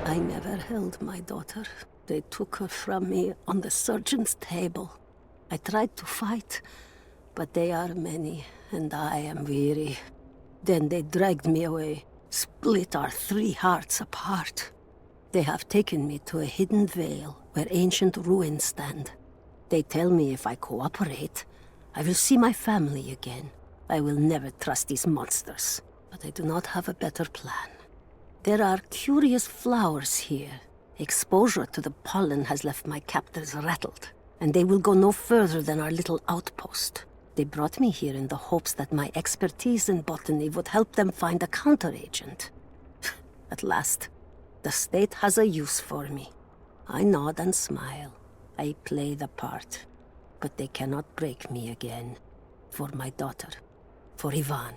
I never held my daughter. They took her from me on the surgeon's table. I tried to fight, but they are many, and I am weary. Then they dragged me away, split our 3 hearts apart. They have taken me to a hidden vale where ancient ruins stand. They tell me if I cooperate, I will see my family again. I will never trust these monsters, but I do not have a better plan. There are curious flowers here. Exposure to the pollen has left my captors rattled, and they will go no further than our little outpost. They brought me here in the hopes that my expertise in botany would help them find a counteragent. At last, the state has a use for me. I nod and smile. I play the part. But they cannot break me again. For my daughter, for Ivan,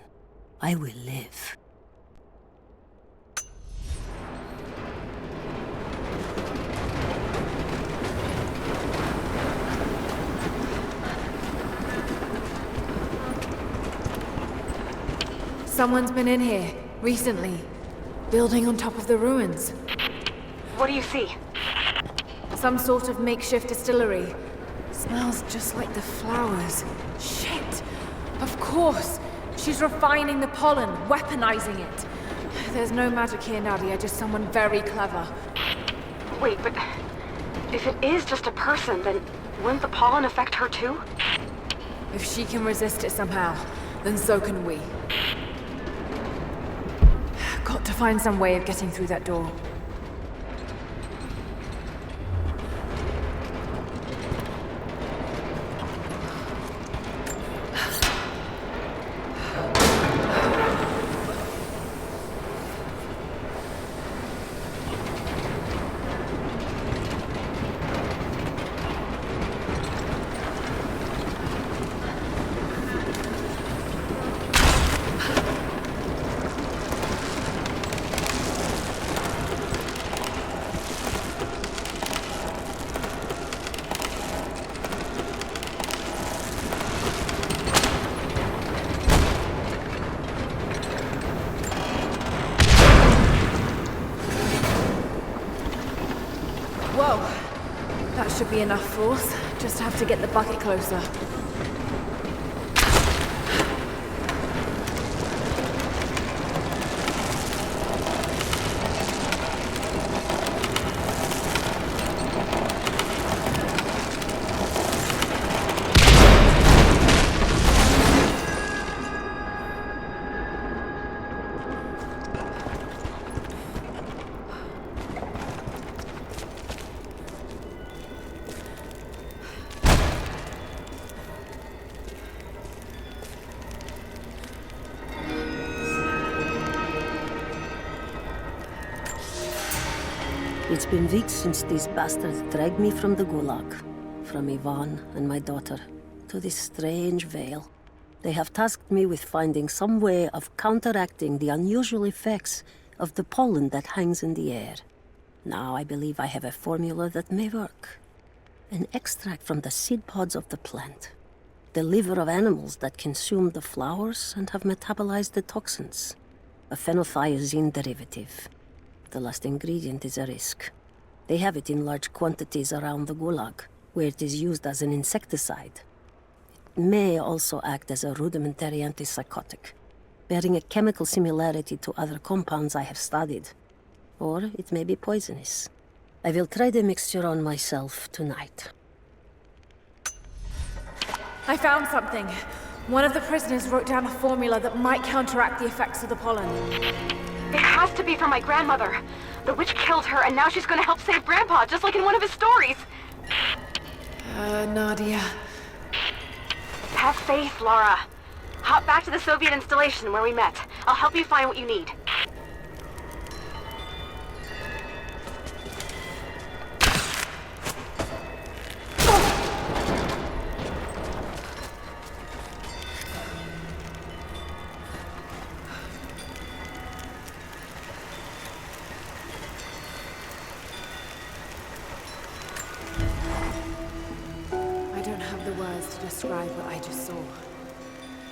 I will live. Someone's been in here, recently. Building on top of the ruins. What do you see? Some sort of makeshift distillery. Smells just like the flowers. Shit! Of course! She's refining the pollen, weaponizing it. There's no magic here, Nadia, just someone very clever. Wait, but if it is just a person, then wouldn't the pollen affect her too? If she can resist it somehow, then so can we. Got to find some way of getting through that door. Whoa! That should be enough force. Just have to get the bucket closer. It's been weeks since these bastards dragged me from the Gulag, from Ivan and my daughter, to this strange vale. They have tasked me with finding some way of counteracting the unusual effects of the pollen that hangs in the air. Now I believe I have a formula that may work. An extract from the seed pods of the plant. The liver of animals that consume the flowers and have metabolized the toxins. A phenothiazine derivative. The last ingredient is a risk. They have it in large quantities around the Gulag, where it is used as an insecticide. It may also act as a rudimentary antipsychotic, bearing a chemical similarity to other compounds I have studied. Or it may be poisonous. I will try the mixture on myself tonight. I found something. One of the prisoners wrote down a formula that might counteract the effects of the pollen. It has to be from my grandmother. The witch killed her, and now she's gonna help save Grandpa, just like in one of his stories. Nadia. Have faith, Lara. Hop back to the Soviet installation where we met. I'll help you find what you need. Describe what I just saw.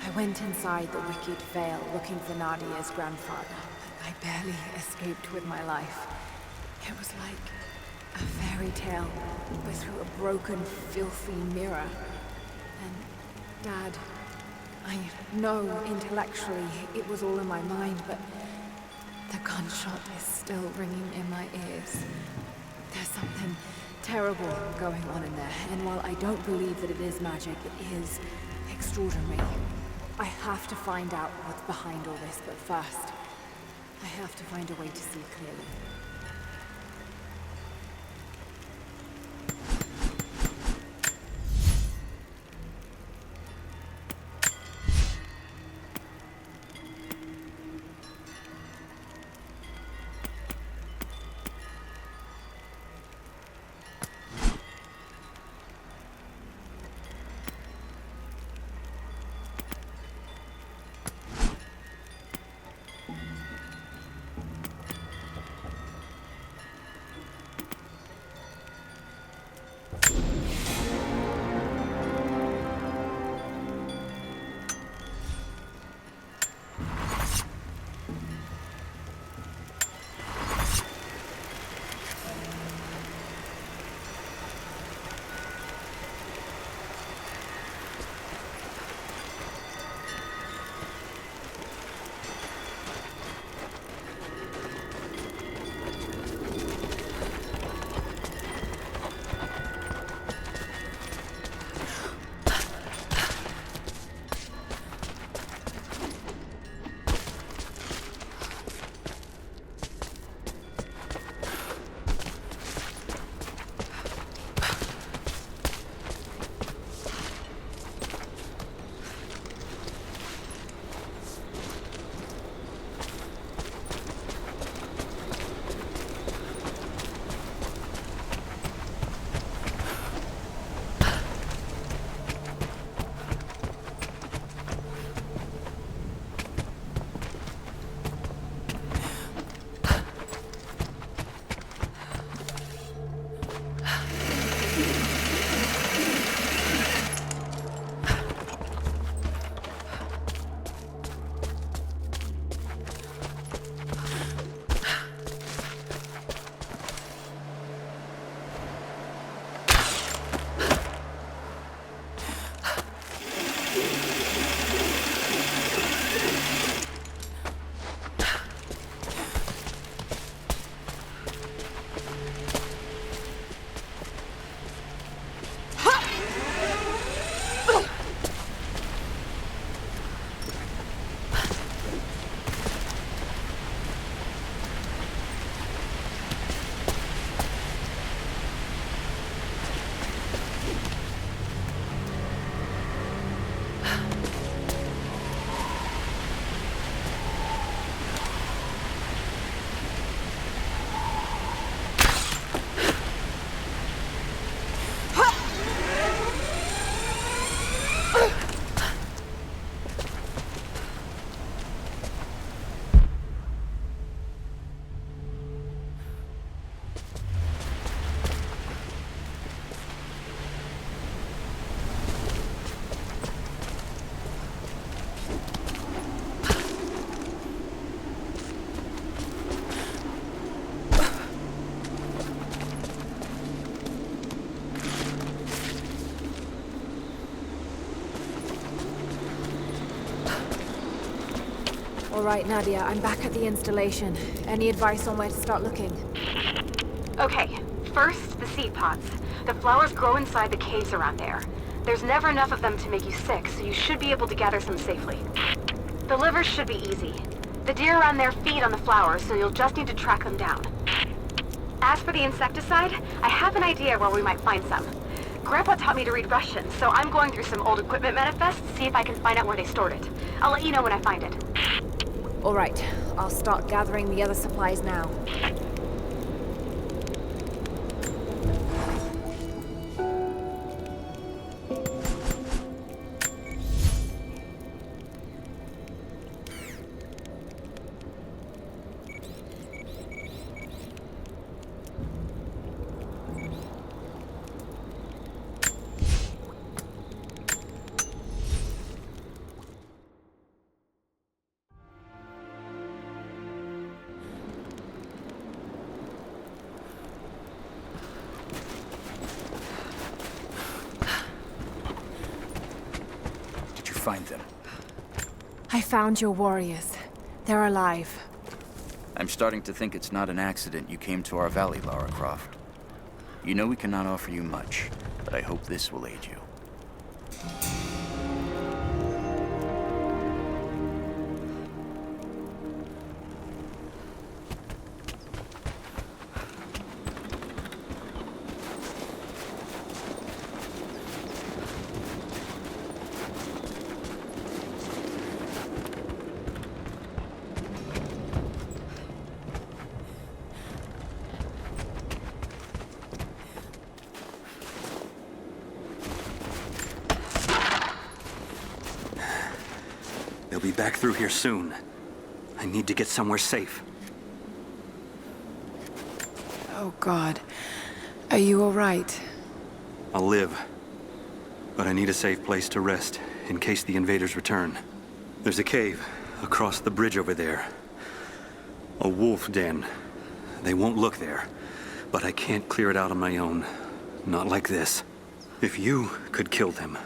I went inside the wicked vale looking for Nadia's grandfather. I barely escaped with my life. It was like a fairy tale, but through a broken, filthy mirror. And Dad, I know intellectually it was all in my mind, but the gunshot is still ringing in my ears. There's something terrible going on in there, and while I don't believe that it is magic, it is extraordinary. I have to find out what's behind all this, but first, I have to find a way to see clearly. All right, Nadia, I'm back at the installation. Any advice on where to start looking? Okay, first, the seed pods. The flowers grow inside the caves around there. There's never enough of them to make you sick, so you should be able to gather some safely. The livers should be easy. The deer around there feed on the flowers, so you'll just need to track them down. As for the insecticide, I have an idea where we might find some. Grandpa taught me to read Russian, so I'm going through some old equipment manifests to see if I can find out where they stored it. I'll let you know when I find it. All right, I'll start gathering the other supplies now. find them? I found your warriors. They're alive. I'm starting to think it's not an accident you came to our valley, Lara Croft. You know we cannot offer you much, but I hope this will aid you. They'll be back through here soon. I need to get somewhere safe. Oh, God. Are you all right? I'll live. But I need a safe place to rest, in case the invaders return. There's a cave across the bridge over there. A wolf den. They won't look there. But I can't clear it out on my own. Not like this. If you could kill them,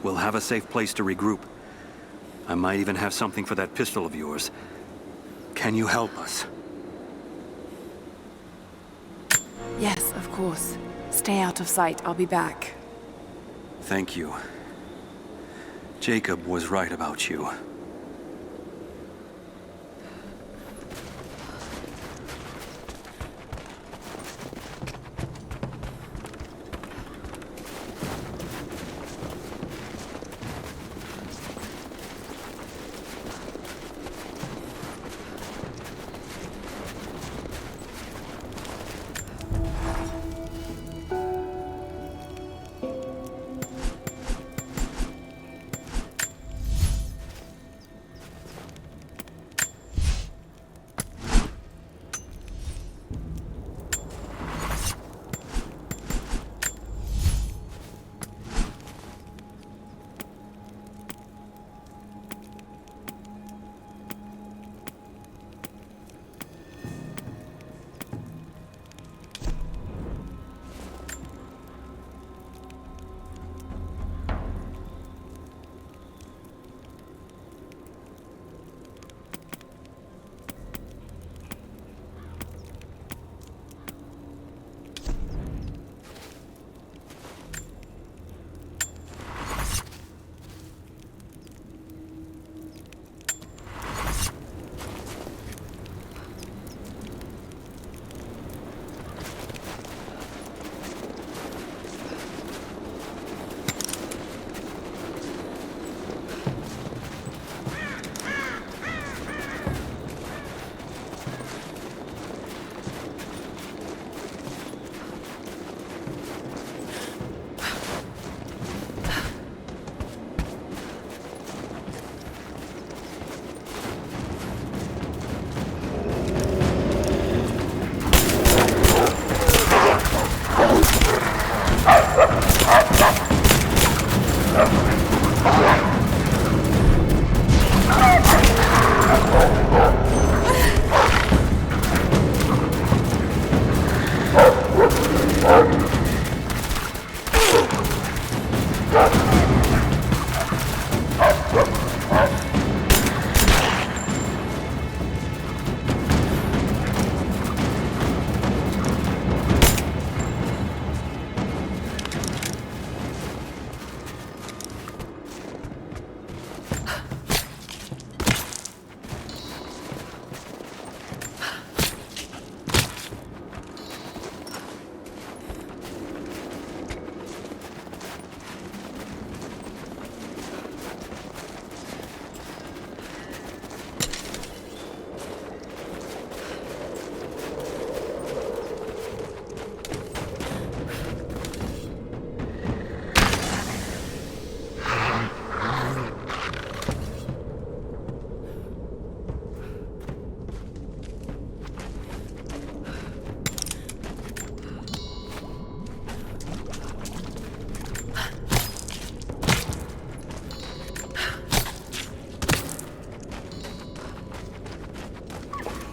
we'll have a safe place to regroup. I might even have something for that pistol of yours. Can you help us? Yes, of course. Stay out of sight. I'll be back. Thank you. Jacob was right about you.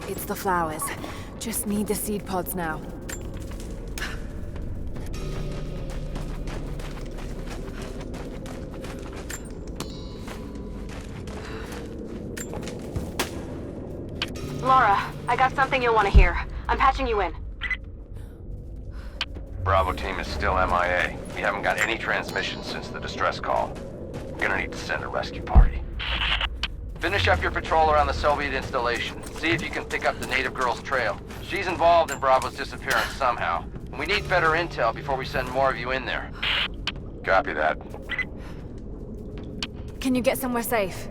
It's the flowers. Just need the seed pods now. Lara, I got something you'll want to hear. I'm patching you in. Bravo team is still MIA. We haven't got any transmissions since the distress call. We're gonna need to send a rescue party. Finish up your patrol around the Soviet installation. See if you can pick up the native girl's trail. She's involved in Bravo's disappearance somehow. And we need better intel before we send more of you in there. Copy that. Can you get somewhere safe?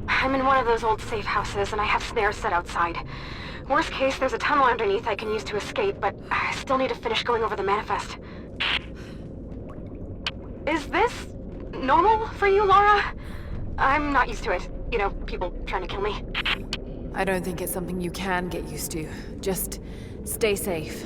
I'm in one of those old safe houses, and I have snares set outside. Worst case, there's a tunnel underneath I can use to escape, but I still need to finish going over the manifest. Is this normal for you, Lara? I'm not used to it. You know, people trying to kill me. I don't think it's something you can get used to. Just stay safe.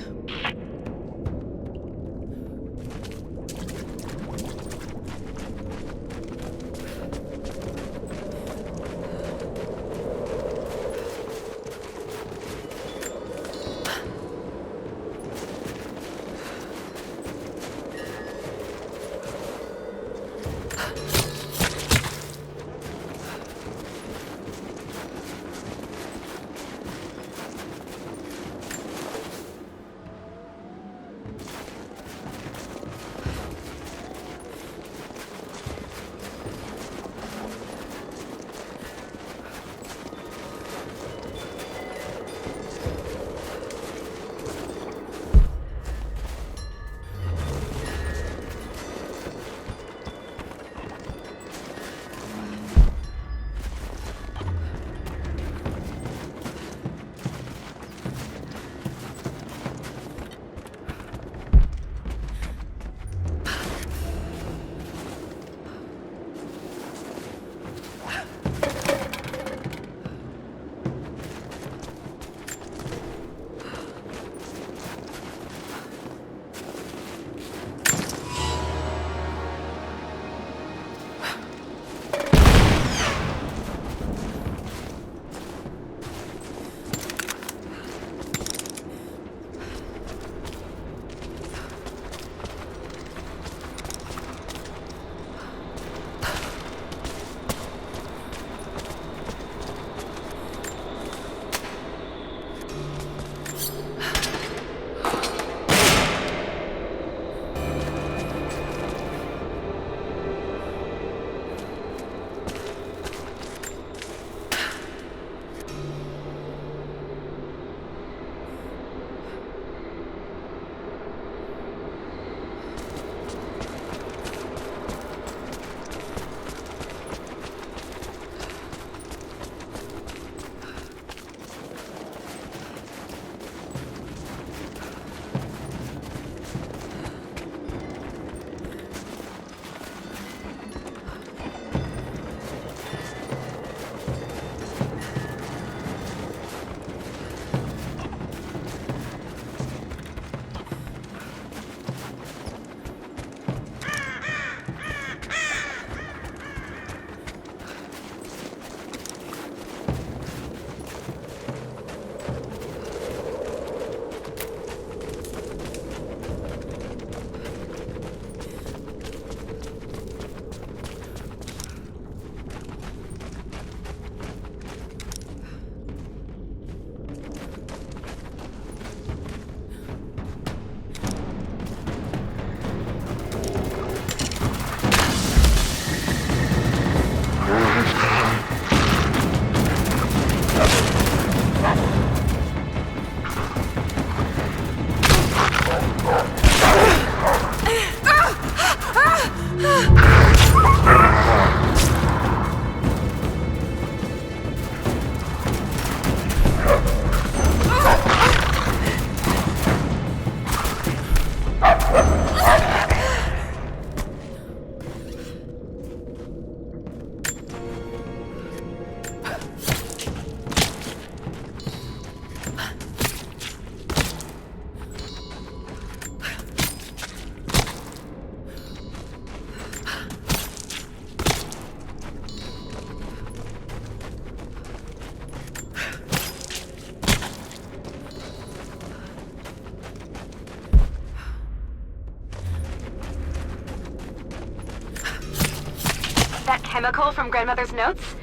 That chemical from Grandmother's notes?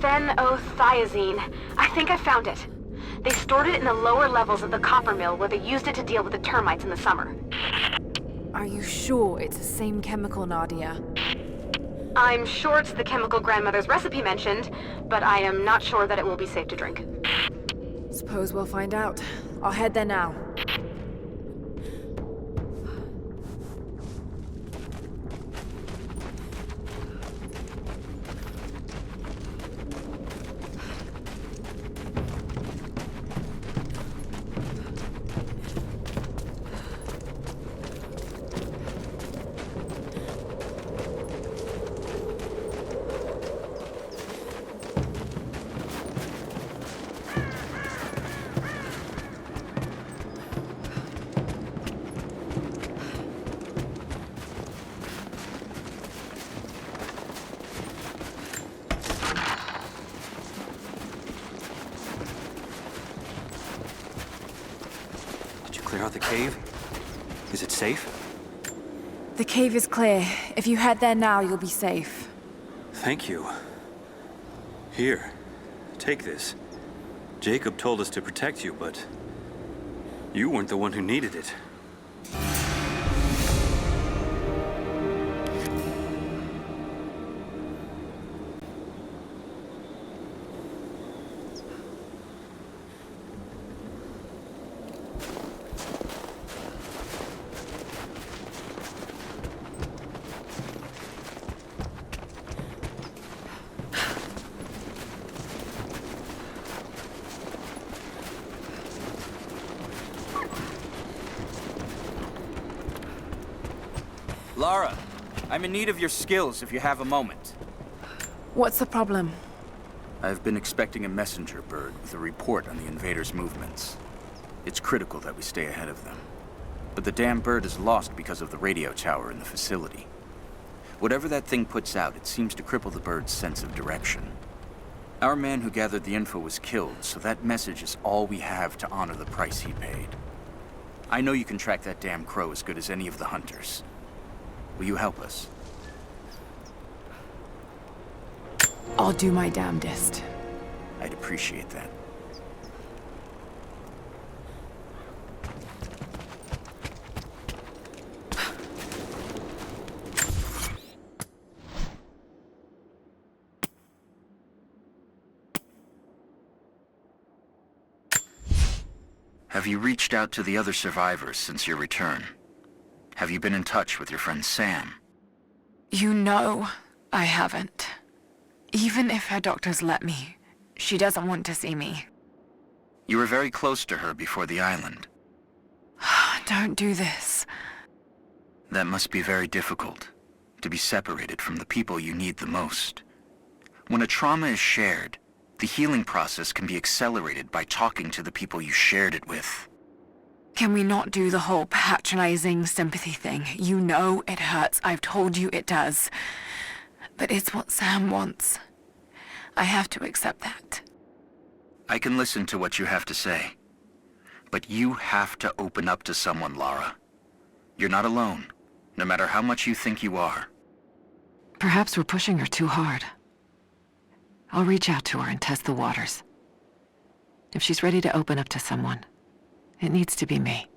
Phenothiazine. I think I found it. They stored it in the lower levels of the copper mill where they used it to deal with the termites in the summer. Are you sure it's the same chemical, Nadia? I'm sure it's the chemical grandmother's recipe mentioned, but I am not sure that it will be safe to drink. Suppose we'll find out. I'll head there now. Clear out the cave? Is it safe? The cave is clear. If you head there now, you'll be safe. Thank you. Here, take this. Jacob told us to protect you, but you weren't the one who needed it. Lara, I'm in need of your skills if you have a moment. What's the problem? I've been expecting a messenger bird with a report on the invaders' movements. It's critical that we stay ahead of them. But the damn bird is lost because of the radio tower in the facility. Whatever that thing puts out, it seems to cripple the bird's sense of direction. Our man who gathered the info was killed, so that message is all we have to honor the price he paid. I know you can track that damn crow as good as any of the hunters. Will you help us? I'll do my damnedest. I'd appreciate that. Have you reached out to the other survivors since your return? Have you been in touch with your friend Sam? You know I haven't. Even if her doctors let me, she doesn't want to see me. You were very close to her before the island. Don't do this. That must be very difficult, to be separated from the people you need the most. When a trauma is shared, the healing process can be accelerated by talking to the people you shared it with. Can we not do the whole patronizing sympathy thing? You know it hurts. I've told you it does. But it's what Sam wants. I have to accept that. I can listen to what you have to say. But you have to open up to someone, Lara. You're not alone, no matter how much you think you are. Perhaps we're pushing her too hard. I'll reach out to her and test the waters. If she's ready to open up to someone, it needs to be me.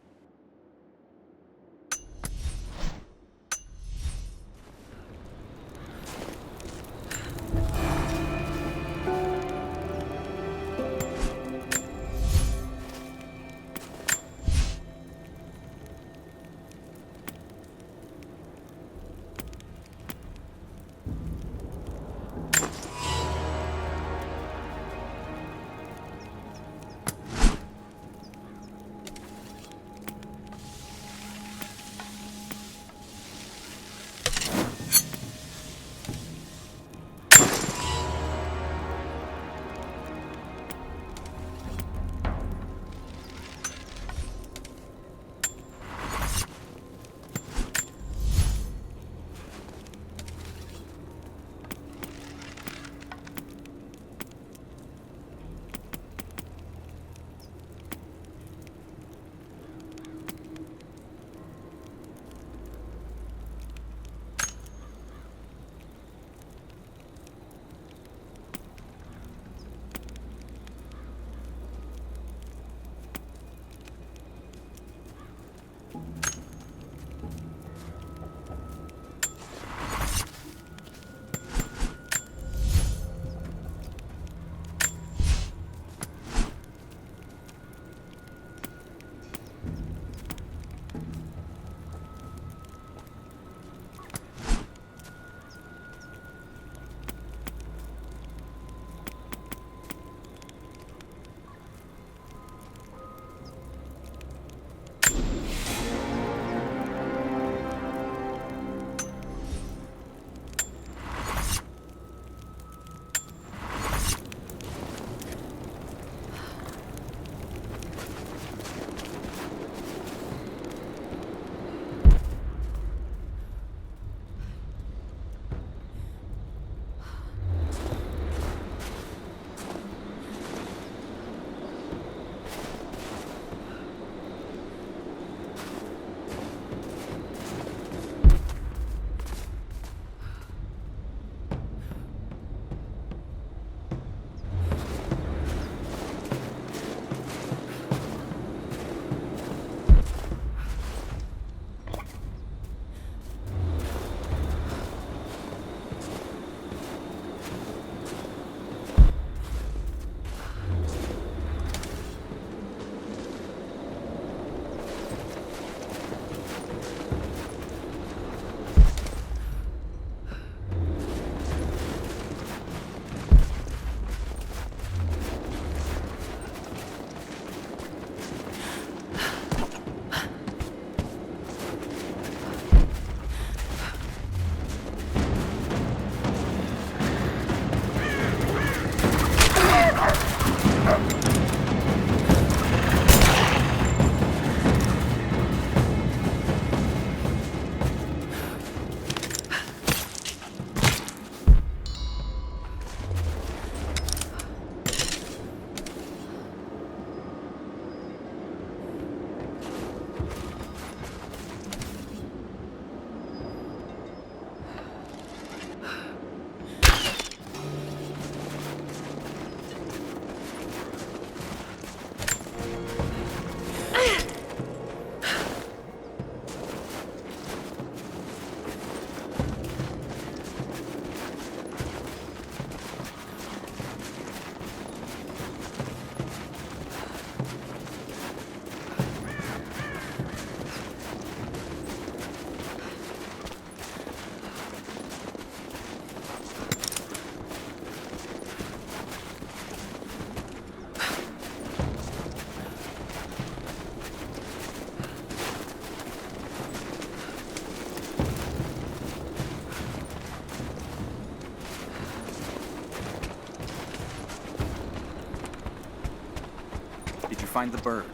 find the bird.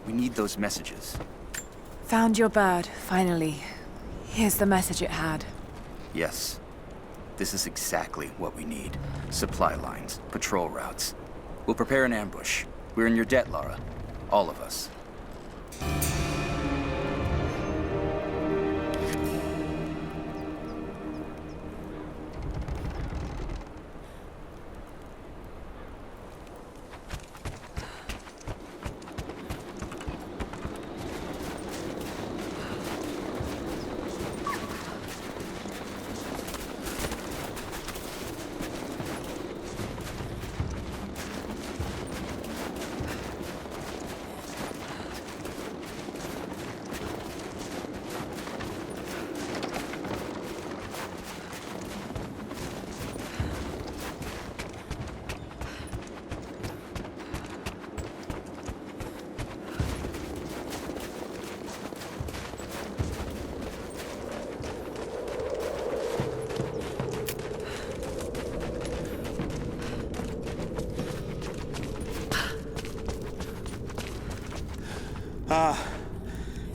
We need those messages. Found your bird, finally. Here's the message it had. Yes. This is exactly what we need. Supply lines, patrol routes. We'll prepare an ambush. We're in your debt, Lara. All of us.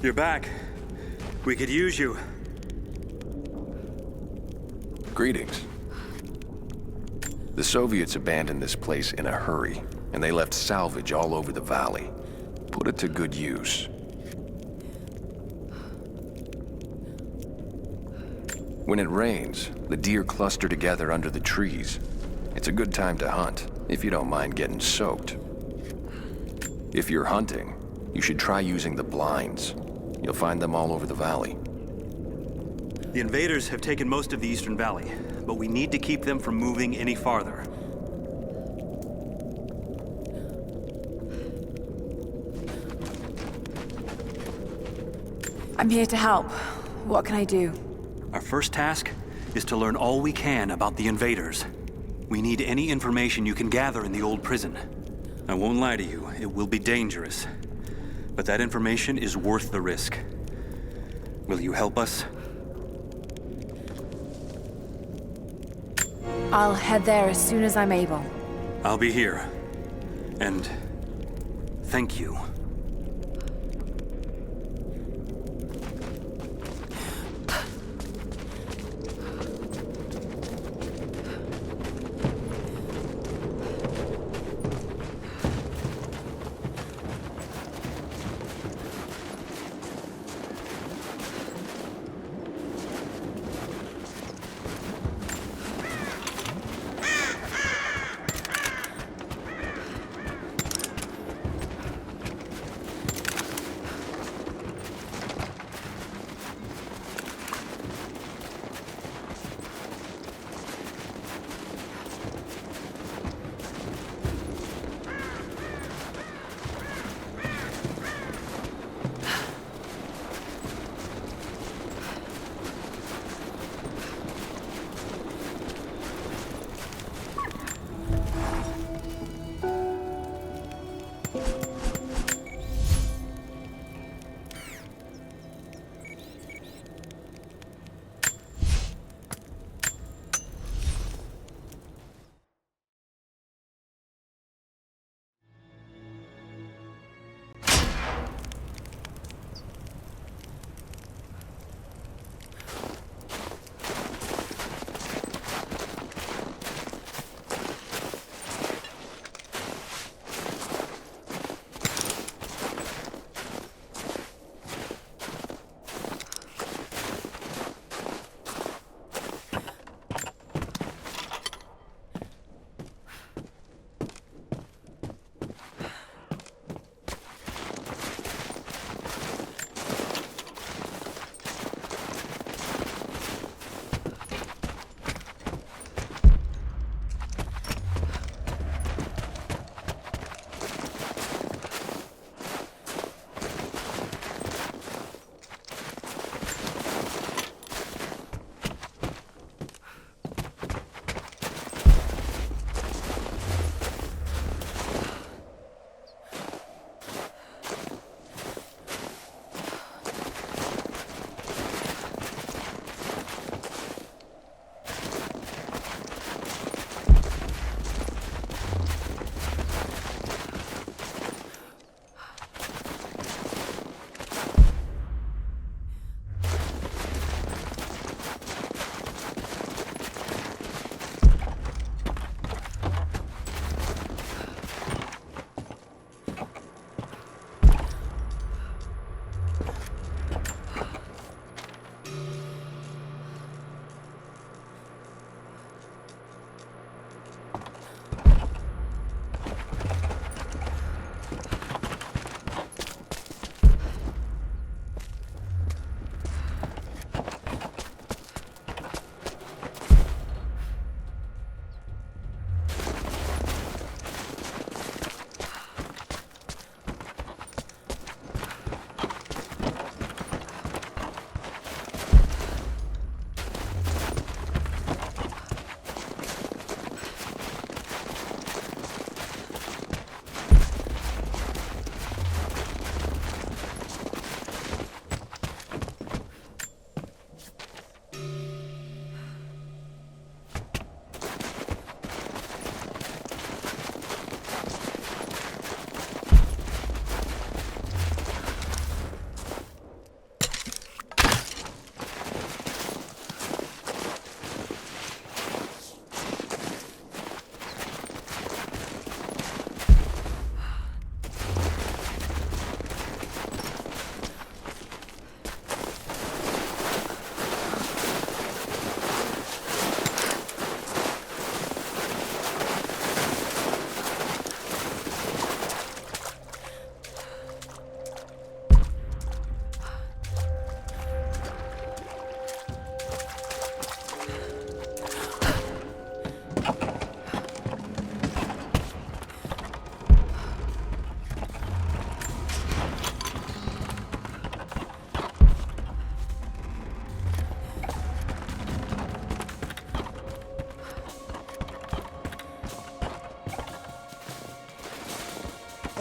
You're back. We could use you. Greetings. The Soviets abandoned this place in a hurry, and they left salvage all over the valley. Put it to good use. When it rains, the deer cluster together under the trees. It's a good time to hunt, if you don't mind getting soaked. If you're hunting, you should try using the blinds. You'll find them all over the valley. The invaders have taken most of the Eastern Valley, but we need to keep them from moving any farther. I'm here to help. What can I do? Our first task is to learn all we can about the invaders. We need any information you can gather in the old prison. I won't lie to you, it will be dangerous. But that information is worth the risk. Will you help us? I'll head there as soon as I'm able. I'll be here. And thank you.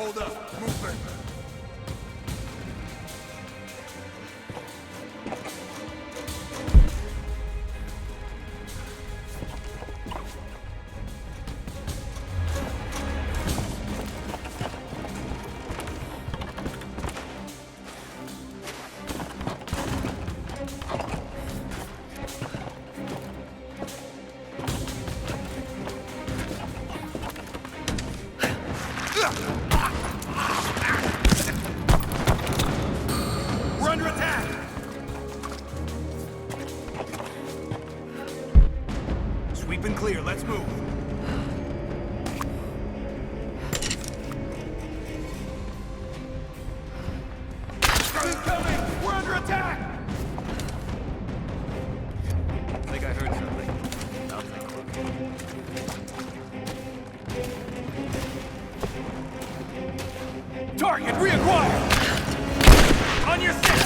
Hold up. Movement. We're under attack! Sweep and clear, let's move. Incoming! We're under attack! I think I heard something. Nothing. Target reacquired! On your six!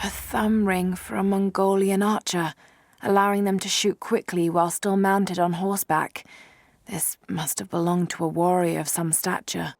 A thumb ring for a Mongolian archer, allowing them to shoot quickly while still mounted on horseback. This must have belonged to a warrior of some stature.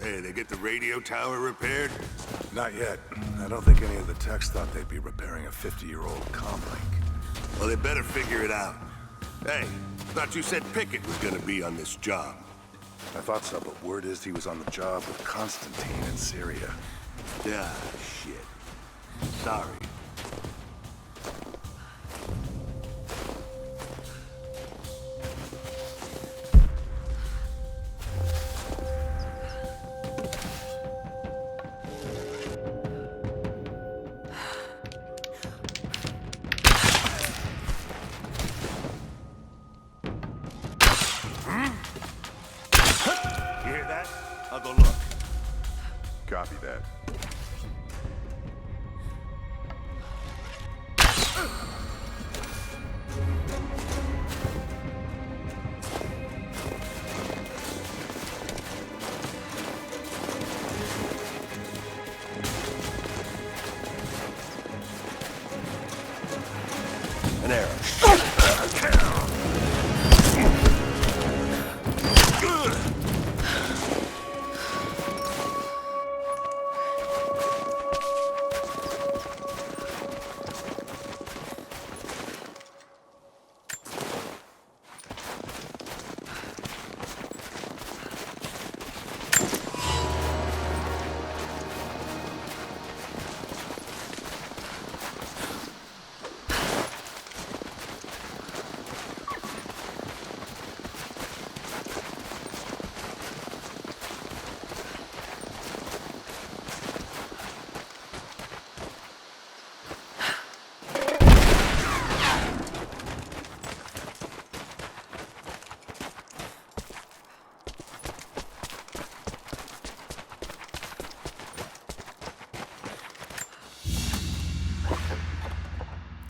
Hey, they get the radio tower repaired? Not yet. I don't think any of the techs thought they'd be repairing a 50-year-old comlink. Well, they better figure it out. Hey, thought you said Pickett was gonna be on this job. I thought so, but word is he was on the job with Constantine in Syria. Ah, shit. Sorry. You hear that? I'll go look. Copy that. An arrow.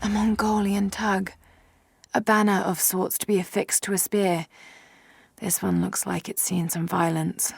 A Mongolian tug. A banner of sorts to be affixed to a spear. This one looks like it's seen some violence.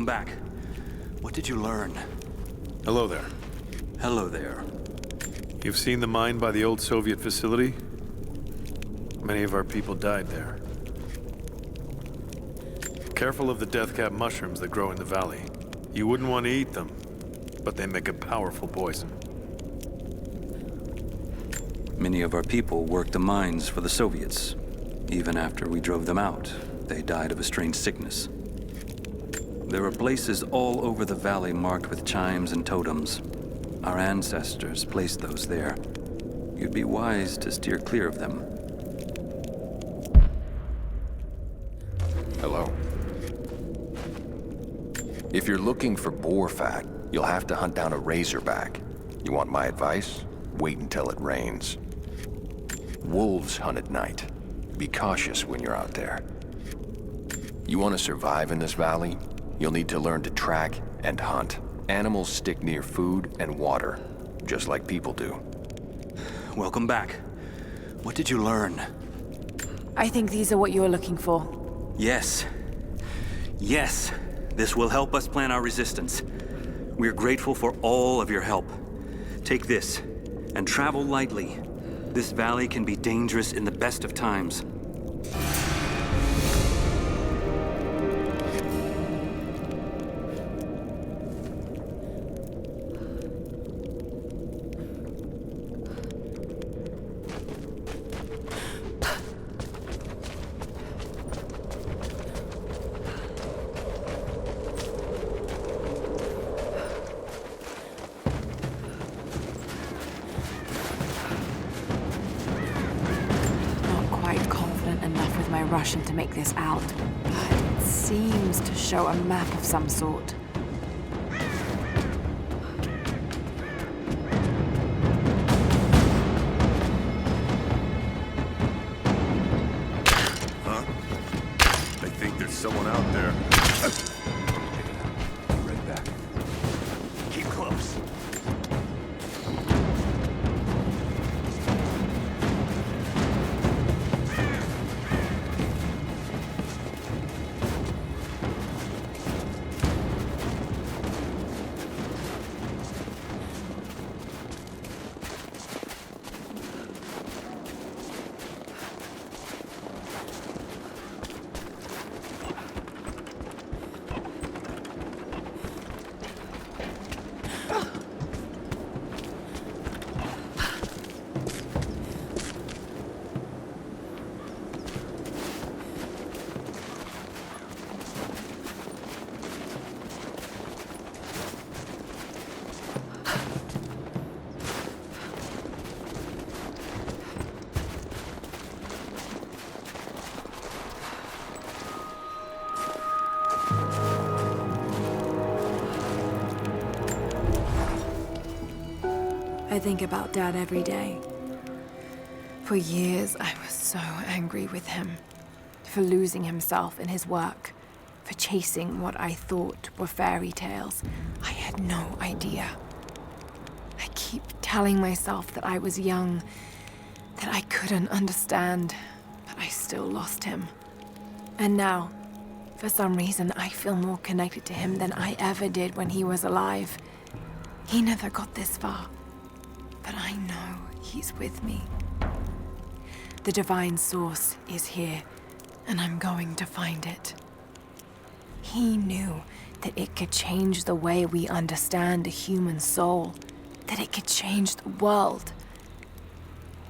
back. What did you learn? Hello there. Hello there. You've seen the mine by the old Soviet facility? Many of our people died there. Careful of the death cap mushrooms that grow in the valley. You wouldn't want to eat them, but they make a powerful poison. Many of our people worked the mines for the Soviets. Even after we drove them out, they died of a strange sickness. There are places all over the valley marked with chimes and totems. Our ancestors placed those there. You'd be wise to steer clear of them. Hello. If you're looking for boar fat, you'll have to hunt down a razorback. You want my advice? Wait until it rains. Wolves hunt at night. Be cautious when you're out there. You want to survive in this valley? You'll need to learn to track and hunt. Animals stick near food and water, just like people do. Welcome back. What did you learn? I think these are what you're looking for. Yes. Yes. This will help us plan our resistance. We're grateful for all of your help. Take this, and travel lightly. This valley can be dangerous in the best of times. Russian to make this out, but it seems to show a map of some sort. Huh? I think there's someone out there. Right back. Keep close. I think about Dad every day. For years, I was so angry with him. For losing himself in his work. For chasing what I thought were fairy tales. I had no idea. I keep telling myself that I was young, that I couldn't understand, but I still lost him. And now, for some reason, I feel more connected to him than I ever did when he was alive. He never got this far. But I know he's with me. The divine source is here, and I'm going to find it. He knew that it could change the way we understand a human soul, that it could change the world.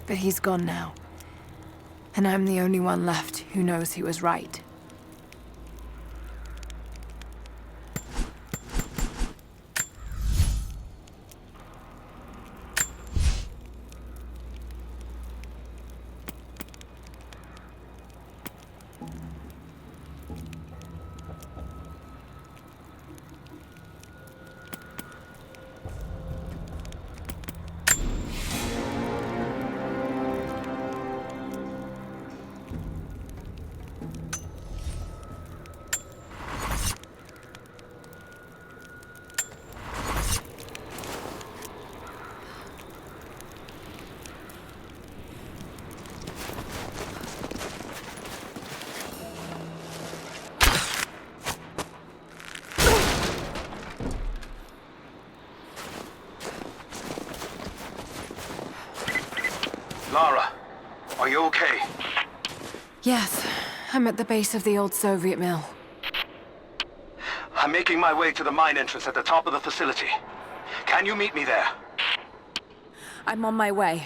But he's gone now, and I'm the only one left who knows he was right. Lara, are you okay? Yes, I'm at the base of the old Soviet mill. I'm making my way to the mine entrance at the top of the facility. Can you meet me there? I'm on my way.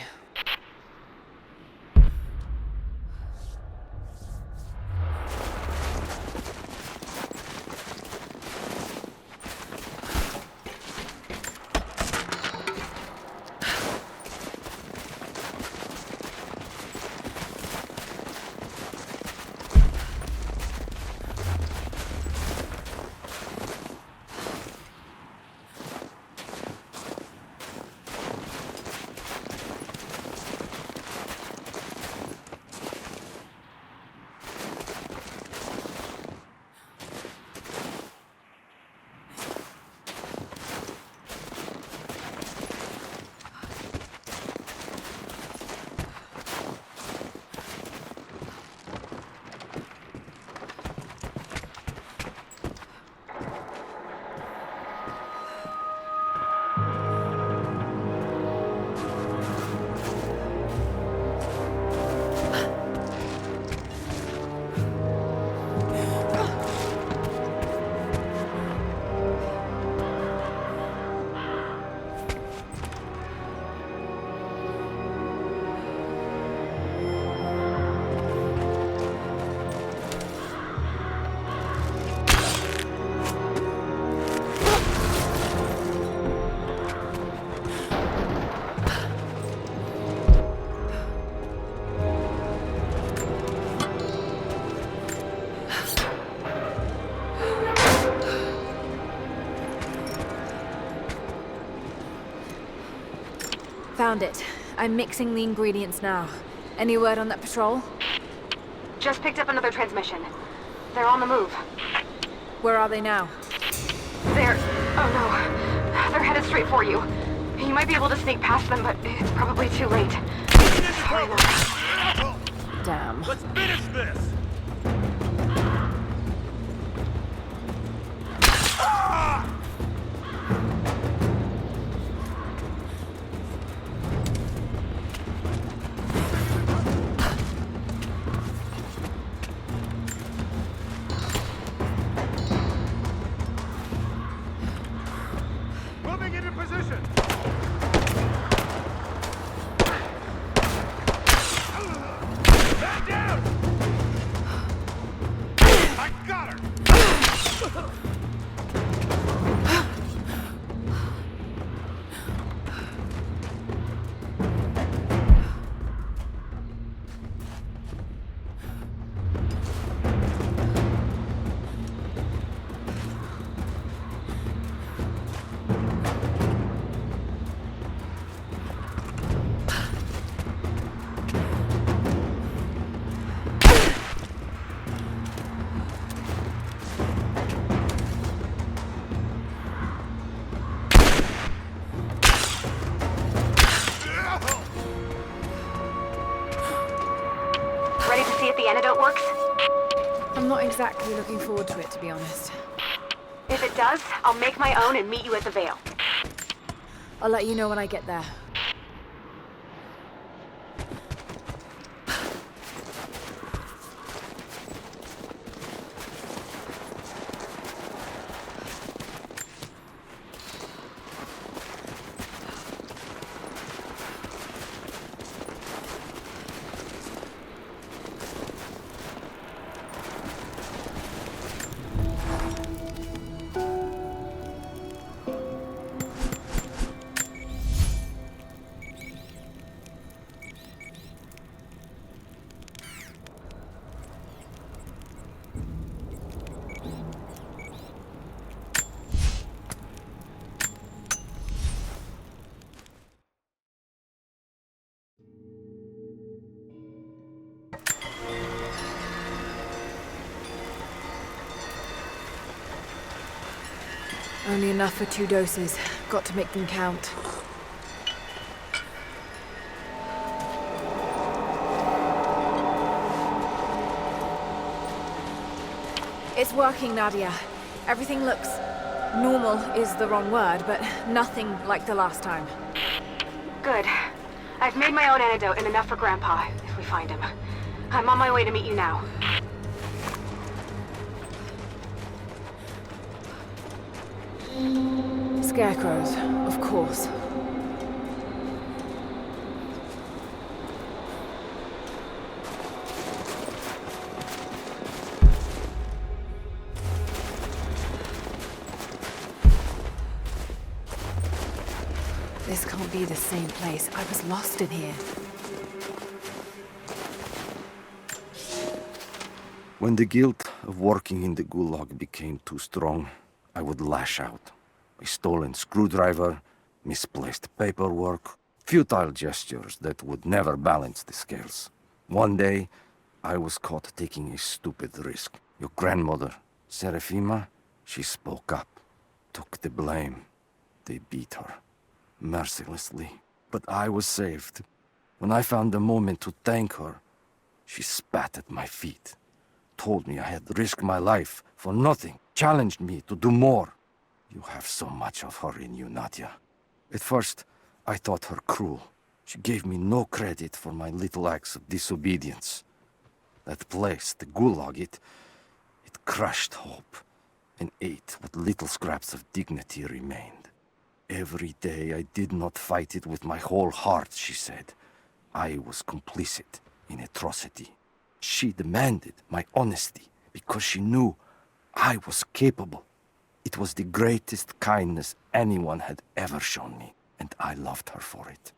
Found it. I'm mixing the ingredients now. Any word on that patrol? Just picked up another transmission. They're on the move. Where are they now? They're... oh no. They're headed straight for you. You might be able to sneak past them, but it's probably too late. Sorry, Lara. Damn. Let's finish this! Moving into position! Man down! I got her! Ready to see if the antidote works? I'm not exactly looking forward to it, to be honest. If it does, I'll make my own and meet you at the Vale. I'll let you know when I get there. Only enough for 2 doses. Got to make them count. It's working, Nadia. Everything looks... normal is the wrong word, but nothing like the last time. Good. I've made my own antidote and enough for Grandpa, if we find him. I'm on my way to meet you now. Scarecrows, of course. This can't be the same place. I was lost in here. When the guilt of working in the gulag became too strong, I would lash out. A stolen screwdriver, misplaced paperwork, futile gestures that would never balance the scales. One day, I was caught taking a stupid risk. Your grandmother, Serafima, she spoke up, took the blame. They beat her, mercilessly. But I was saved. When I found the moment to thank her, she spat at my feet, told me I had risked my life for nothing, challenged me to do more. You have so much of her in you, Nadia. At first, I thought her cruel. She gave me no credit for my little acts of disobedience. That place, the gulag, it crushed hope and ate what little scraps of dignity remained. Every day I did not fight it with my whole heart, she said. I was complicit in atrocity. She demanded my honesty because she knew I was capable. It was the greatest kindness anyone had ever shown me, and I loved her for it.